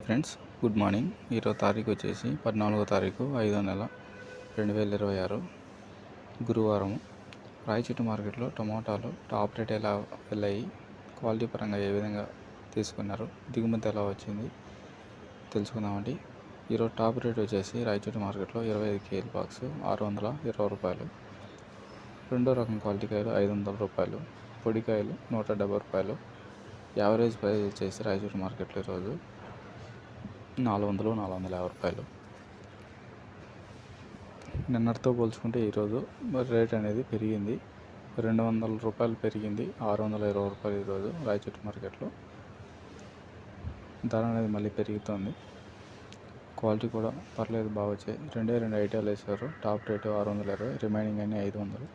Hi friends, good morning. ఈరోజు తారీఖు వచ్చేసి 14వ తారీఖు 5వ నెల 2026 గురువారం. రాయచోటి మార్కెట్లో టమాటాలు టాప్ రేట్ ఎలా వెళ్ళాయి, క్వాలిటీ పరంగా ఏ విధంగా తీసుకున్నారు, దిగుమతి ఎలా వచ్చింది తెలుసుకుందామండి. ఈరోజు టాప్ రేట్ వచ్చేసి రాయచోటి మార్కెట్లో 25 కేజీల బాక్స్ 620 రూపాయలు. రెండో రకం క్వాలిటీ కాయలు 500 రూపాయలు, పొడికాయలు 170 రూపాయలు. యావరేజ్ ప్రైస్ వచ్చేసి రాయచోటి మార్కెట్లో ఈరోజు 450 రూపాయలు. నిన్నటితో పోల్చుకుంటే ఈరోజు రేట్ అనేది పెరిగింది, 200 రూపాయలు పెరిగింది, 620 రూపాయలు ఈరోజు రాయచోటి మార్కెట్లో. ధర అనేది మళ్ళీ పెరుగుతుంది. క్వాలిటీ కూడా పర్లేదు, బాగా వచ్చాయి. 2 ఐటాలు వేసారు. టాప్ రేటు 620, రిమైనింగ్ అన్ని 500.